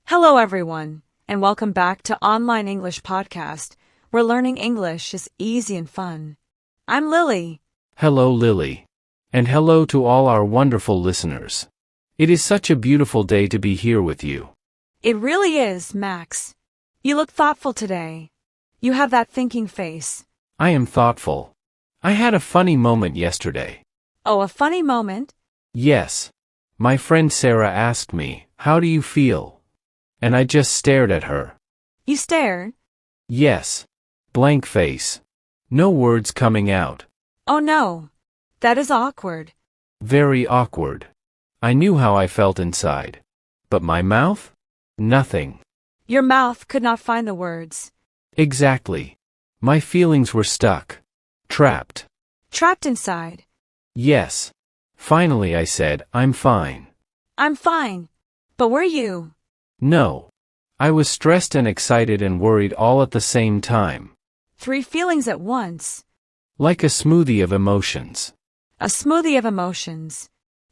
Hello, everyone, and welcome back to Online English Podcast, where learning English is easy and fun. I'm Lily. Hello, Lily. And hello to all our wonderful listeners. It is such a beautiful day to be here with you. It really is, Max. You look thoughtful today. You have that thinking face. I am thoughtful. I had a funny moment yesterday. Oh, a funny moment? Yes. My friend Sarah asked me, "How do you feel?" And I just stared at her. You stared? Yes. Blank face. No words coming out. Oh no. That is awkward. Very awkward. I knew how I felt inside. But my mouth? Nothing. Your mouth could not find the words. Exactly. My feelings were stuck. Trapped. Trapped inside. Yes. Finally I said, "I'm fine." I'm fine. But were you? No. I was stressed and excited and worried all at the same time. 3 feelings at once. Like a smoothie of emotions. A smoothie of emotions.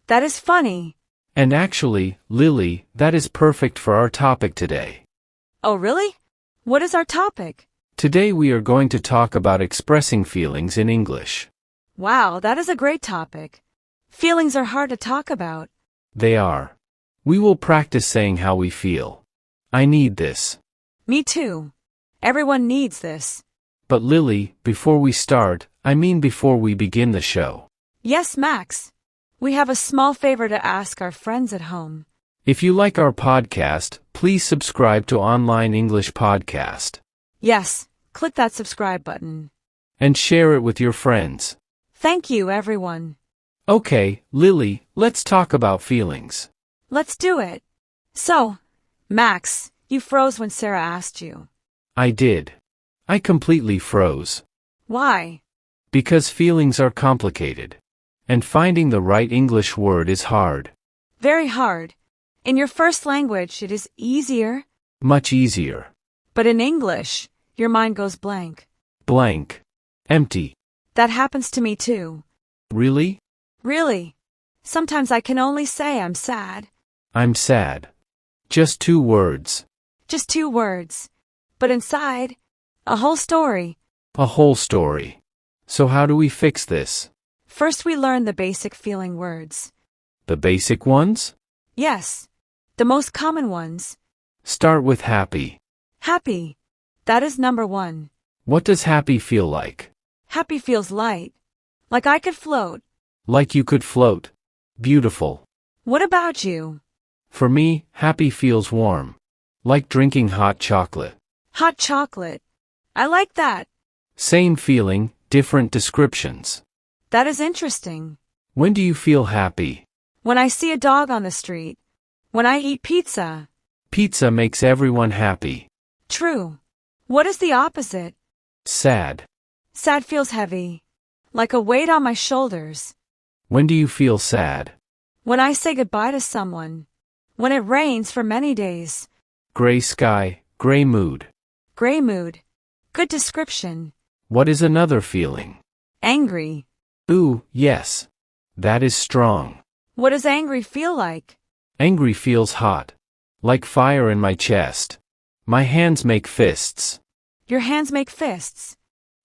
That is funny. And actually, Lily, that is perfect for our topic today. Oh, really? What is our topic? Today we are going to talk about expressing feelings in English. Wow, that is a great topic. Feelings are hard to talk about. They are. We will practice saying how we feel. I need this. Me too. Everyone needs this. But Lily, before we start, before we begin the show. Yes, Max. We have a small favor to ask our friends at home. If you like our podcast, please subscribe to Online English Podcast. Yes, click that subscribe button. And share it with your friends. Thank you, everyone. Okay, Lily, let's talk about feelings. Let's do it. So, Max, you froze when Sarah asked you. I did. I completely froze. Why? Because feelings are complicated. And finding the right English word is hard. Very hard. In your first language, it is easier. Much easier. But in English, your mind goes blank. Blank. Empty. That happens to me too. Really? Really. Sometimes I can only say I'm sad. I'm sad. Just 2 words. Just 2 words. But inside, a whole story. A whole story. So how do we fix this? First we learn the basic feeling words. The basic ones? Yes. The most common ones. Start with happy. Happy. That is number 1. What does happy feel like? Happy feels light. Like I could float. Like you could float. Beautiful. What about you? For me, happy feels warm. Like drinking hot chocolate. Hot chocolate. I like that. Same feeling, different descriptions. That is interesting. When do you feel happy? When I see a dog on the street. When I eat pizza. Pizza makes everyone happy. True. What is the opposite? Sad. Sad feels heavy. Like a weight on my shoulders. When do you feel sad? When I say goodbye to someone. When it rains for many days. Gray sky, gray mood. Gray mood. Good description. What is another feeling? Angry. Ooh, yes. That is strong. What does angry feel like? Angry feels hot. Like fire in my chest. My hands make fists. Your hands make fists.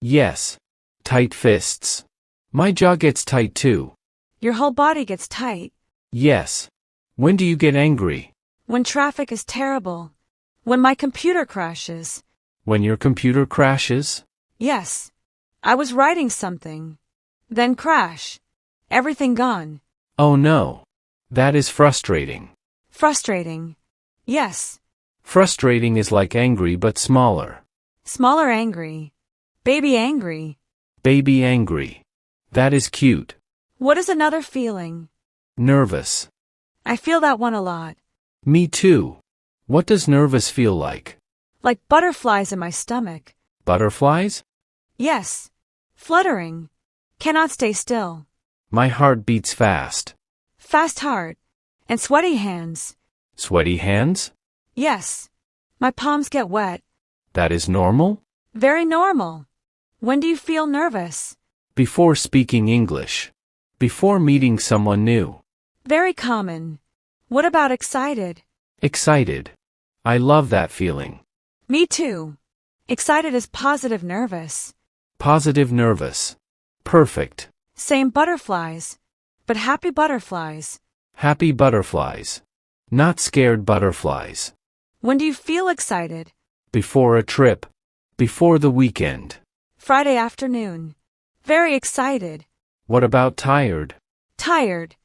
Yes. Tight fists. My jaw gets tight too. Your whole body gets tight. Yes. When do you get angry? When traffic is terrible. When my computer crashes. When your computer crashes? Yes. I was writing something. Then crash. Everything gone. Oh no. That is frustrating. Frustrating. Yes. Frustrating is like angry but smaller. Smaller angry. Baby angry. Baby angry. That is cute. What is another feeling? Nervous. I feel that one a lot. Me too. What does nervous feel like? Like butterflies in my stomach. Butterflies? Yes. Fluttering. Cannot stay still. My heart beats fast. Fast heart. And sweaty hands. Sweaty hands? Yes. My palms get wet. That is normal? Very normal. When do you feel nervous? Before speaking English. Before meeting someone new. Very common. What about excited? Excited. I love that feeling. Me too. Excited is positive nervous. Positive nervous. Perfect. Same butterflies. But happy butterflies. Happy butterflies. Not scared butterflies. When do you feel excited? Before a trip. Before the weekend. Friday afternoon. Very excited. What about tired? Tired.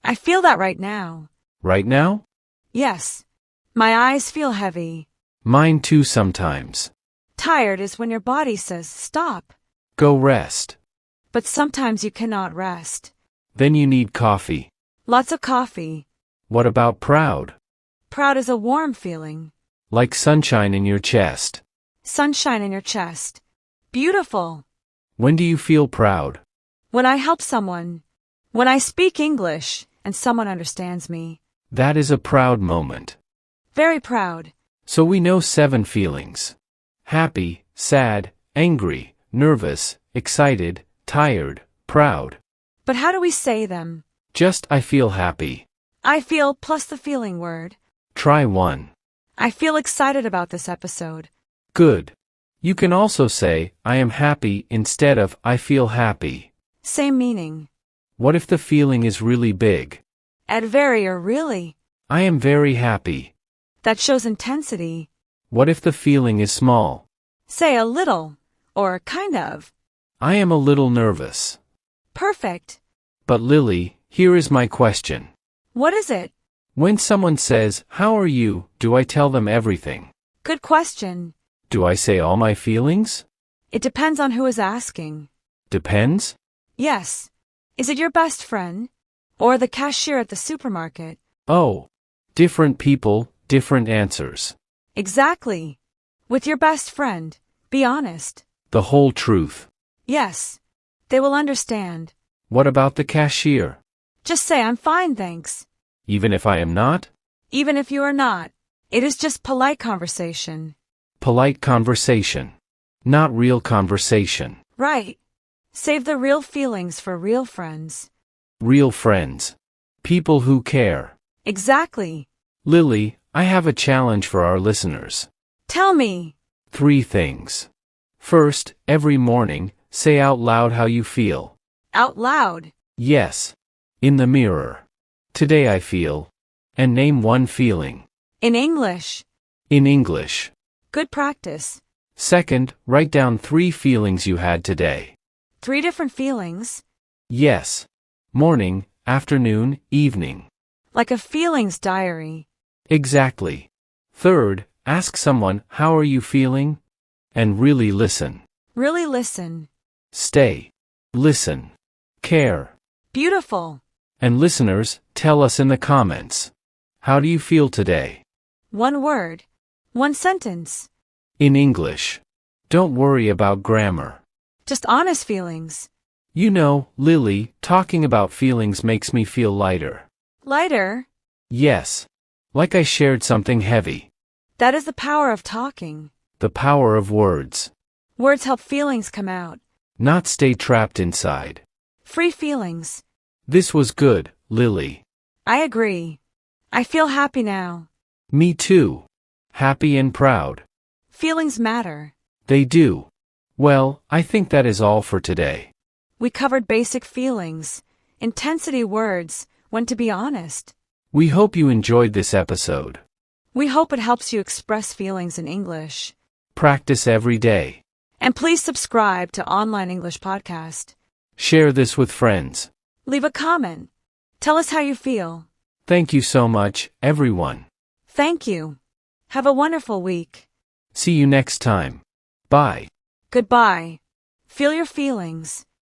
I feel that right now. Right now? Yes. My eyes feel heavy. Mine too sometimes. Tired is when your body says stop. Go rest. But sometimes you cannot rest. Then you need coffee. Lots of coffee. What about proud? Proud is a warm feeling. Like sunshine in your chest. Sunshine in your chest. Beautiful. When do you feel proud? When I help someone. When I speak English and someone understands me. That is a proud moment. Very proud. So we know 7 feelings. Happy, sad, angry, nervous, excited, tired, proud. But how do we say them? Just I feel happy. I feel plus the feeling word. Try one. I feel excited about this episode. Good. You can also say, I am happy instead of I feel happy. Same meaning. What if the feeling is really big? Add very or really. I am very happy. That shows intensity. What if the feeling is small? Say a little, or kind of. I am a little nervous. Perfect. But Lily, here is my question. What is it? When someone says, how are you, do I tell them everything? Good question. Do I say all my feelings? It depends on who is asking. Depends? Yes. Is it your best friend? Or the cashier at the supermarket? Oh. Different people, different answers. Exactly. With your best friend, be honest. The whole truth. Yes. They will understand. What about the cashier? Just say I'm fine, thanks. Even if I am not? Even if you are not. It is just polite conversation. Polite conversation. Not real conversation. Right. Save the real feelings for real friends. Real friends. People who care. Exactly. Lily, I have a challenge for our listeners. Tell me. 3 things. First, every morning, say out loud how you feel. Out loud. Yes. In the mirror. Today I feel. And name one feeling. In English. In English. Good practice. Second, write down 3 feelings you had today. 3 different feelings. Yes. Morning, afternoon, evening. Like a feelings diary. Exactly. Third, ask someone, how are you feeling? And really listen. Really listen. Stay. Listen. Care. Beautiful. And listeners, tell us in the comments. How do you feel today? 1 word. 1 sentence. In English. Don't worry about grammar. Just honest feelings. You know, Lily, talking about feelings makes me feel lighter. Lighter. Yes. Like I shared something heavy. That is the power of talking. The power of words. Words help feelings come out. Not stay trapped inside. Free feelings. This was good, Lily. I agree. I feel happy now. Me too. Happy and proud. Feelings matter. They do. Well, I think that is all for today. We covered basic feelings, intensity words, when to be honest. We hope you enjoyed this episode. We hope it helps you express feelings in English. Practice every day. And please subscribe to Online English Podcast. Share this with friends. Leave a comment. Tell us how you feel. Thank you so much, everyone. Thank you. Have a wonderful week. See you next time. Bye. Goodbye. Feel your feelings.